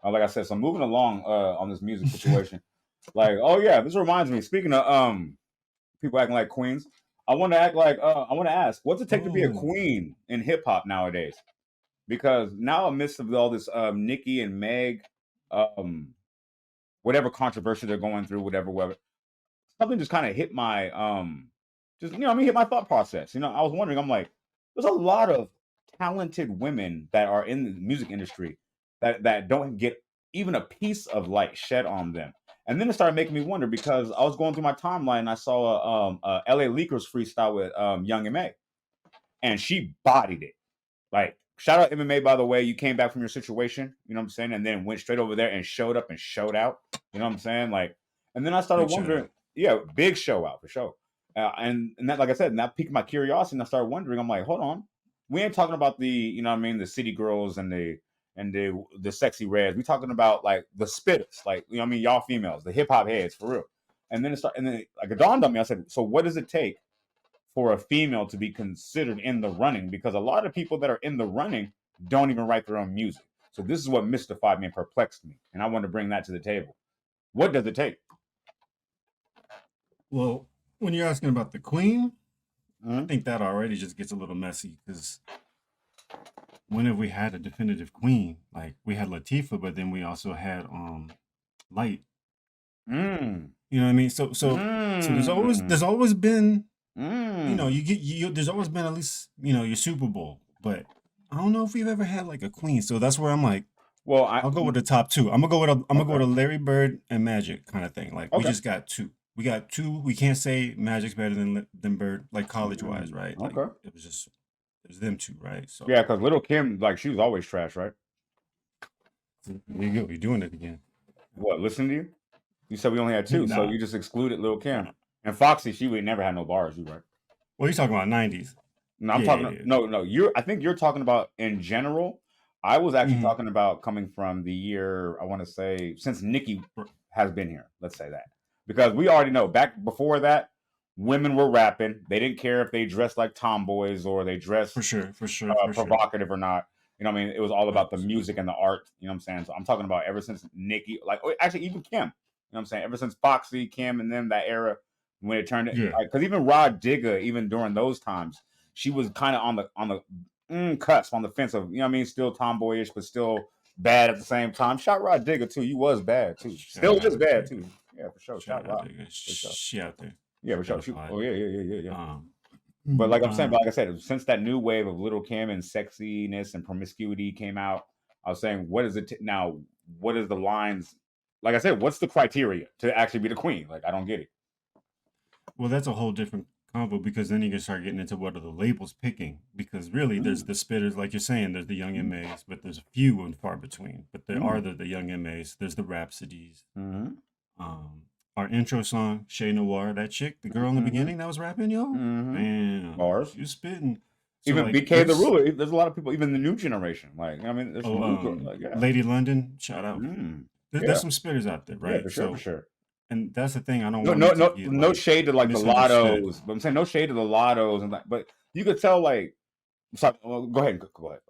Like I said, so moving along on this music situation. Like, oh yeah, this reminds me. Speaking of people acting like queens, I want to act like I want to ask, what's it take to be a Oh, queen in hip hop nowadays? Because now, amidst of all this Nicki and Meg, um, whatever controversy they're going through, whatever, something just kind of hit my just I mean hit my thought process. I was wondering, I'm like, there's a lot of talented women that are in the music industry that don't get even a piece of light shed on them. And then it started making me wonder because I was going through my timeline and I saw a LA Leakers freestyle with Young M.A. and she bodied it. Like, shout out MMA, by the way. You came back from your situation, you know what I'm saying, and then went straight over there and showed up and showed out. You know what I'm saying? Like, and then I started big shout out. wondering, yeah, big show out for sure. And that, like I said, and that piqued my curiosity, and I started wondering. I'm like, hold on, we ain't talking about the, the city girls and the sexy reds. We talking about like the spitters, like y'all females, the hip hop heads for real. And then like it dawned on me. I said, so what does it take for a female to be considered in the running? Because a lot of people that are in the running don't even write their own music. So this is what mystified me and perplexed me, and I want to bring that to the table. What does it take? Well, when you're asking about the queen, I Mm-hmm. think that already just gets a little messy because when have we had a definitive queen? Like we had Latifah, but then we also had Light. Mm. You know what I mean? So there's Mm. always been, Mm. there's always been at least, your Super Bowl, but I don't know if we've ever had like a queen. So that's where I'm like, Well, I'll go with the top two. I'm gonna go okay, with a Larry Bird and Magic kind of thing. Like we okay, just got two. We got two. We can't say Magic's better than Bird, like college wise, mm. right? Like Okay. it was them two, right? So Yeah, because Little Kim, like she was always trash, right? there you go. You're doing it again. What? Listen to you. You said we only had two, so Nah, you just excluded Little Kim nah. and Foxy. She would never had no bars. You right? What are you talking about? 90s. No, I'm Yeah, talking. yeah, yeah. No, no. I think you're talking about in general. I was actually Mm-hmm. talking about coming from the year. I want to say since Nikki has been here. Let's say that because we already know back before that, women were rapping. They didn't care if they dressed like tomboys or they dressed For sure, for sure, for sure. provocative or not. What I mean? It was all about the Facts. music and the art. You know what I'm saying? So I'm talking about ever since Nikki, like actually even Kim. You know what I'm saying? Ever since Foxy, Kim, and then that era when it turned it, Yeah. because even Rod Digger, even during those times, she was kind of on the cusp, on the fence of still tomboyish, but still bad at the same time. Shout Rod Digger too. You was bad too. Still Shout is out bad too. Digger. Yeah, for sure. Shout Shout out Rod Digger. for sure. She out there. Yeah, for sure. Certified. Oh yeah. Um, But like I'm saying, um, but like I said, since that new wave of Little Kim and sexiness and promiscuity came out, I was saying, what is it now? What is the lines? Like I said, what's the criteria to actually be the queen? Like I don't get it. well, that's a whole different convo because then you can start getting into what are the labels picking because really there's Mm, the spitters like you're saying there's the young MAs but there's a few and far between but there are mm, the young MAs there's the Rhapsodies. mm, um our intro song Shay Noir, that chick, the girl in the mm, beginning that was rapping, yo, mm. man, Bars. she was spitting. So Even like BK the there's Ruler. There's a lot of people, even the new generation. Like there's some new girls. Like yeah, Lady London, shout out. mm, There's yeah, some spitters out there, yeah, right? for So sure. and that's the thing, I don't No, want no, it to no, get no like shade to like the misunderstood. lottos. But I'm saying no shade to the lottos and like, but you could tell like. Sorry, well, go ahead. Go ahead.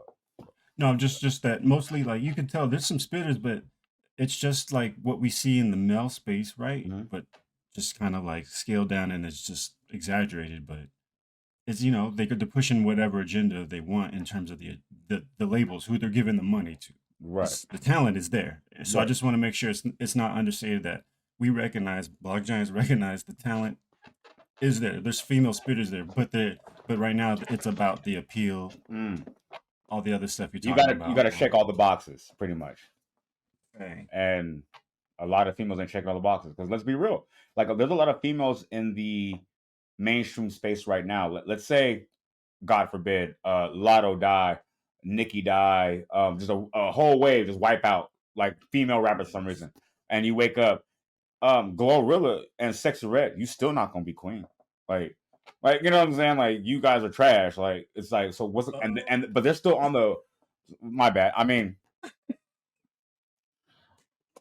No, just that mostly like you can tell there's some spitters, but it's just like what we see in the male space, right? Mhm. But just kind of like scaled down and it's just exaggerated. But it's they're pushing whatever agenda they want in terms of the labels, who they're giving the money to. Right. The talent is there, so I Right. just want to make sure it's not understated that we recognize Block Giants recognize the talent is there. There's female spitters there, but right now it's about the appeal, Mm. all the other stuff you're You talking gotta you about. gotta check all the boxes pretty much, Right. and a lot of females ain't checking all the boxes because let's be real, like there's a lot of females in the mainstream space right now. Let's say, God forbid, Lotto die, Nikki die, just a whole wave just wipe out like female rappers for some reason, and you wake up, Glorilla and Sexy Red, you still not gonna be queen, like. Like you know what I'm saying? Like you guys are trash. Like it's like so. What's and but they're still on the. My bad. I mean,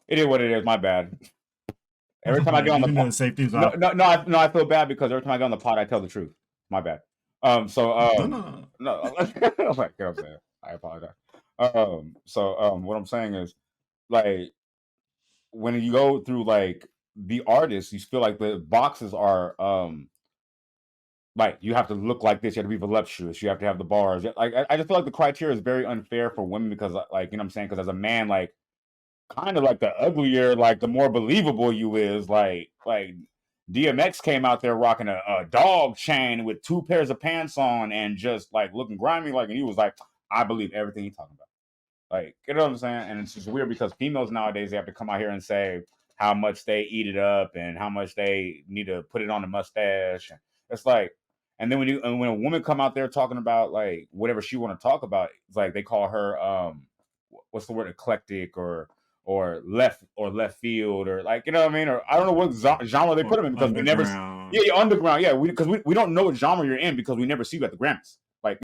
it is what it is. My bad. Every time I get on You the didn't know pod, the safety's no, off. no, no, no, I feel bad because every time I get on the pod, I tell the truth. My bad. So No, no, no. no, like, you know what I'm saying. I apologize. What I'm saying is, like when you go through like the artists, you feel like the boxes are like you have to look like this, you have to be voluptuous, you have to have the bars. Like I just feel like the criteria is very unfair for women because like you know what I'm saying? Because as a man, like kind of like the uglier, like the more believable you is. Like DMX came out there rocking a dog chain with 2 pairs of pants on and just like looking grimy, like and he was like, I believe everything he's talking about. Like, you know what I'm saying? And it's just weird because females nowadays they have to come out here and say how much they eat it up and how much they need to put it on the mustache. It's like, and then when a woman come out there talking about like whatever she want to talk about, it's like they call her what's the word, eclectic or left field or like you know what I mean, or I don't know what genre they put Or them in because we never underground. yeah, underground, yeah, because we don't know what genre you're in because we never see you at the Grammys, like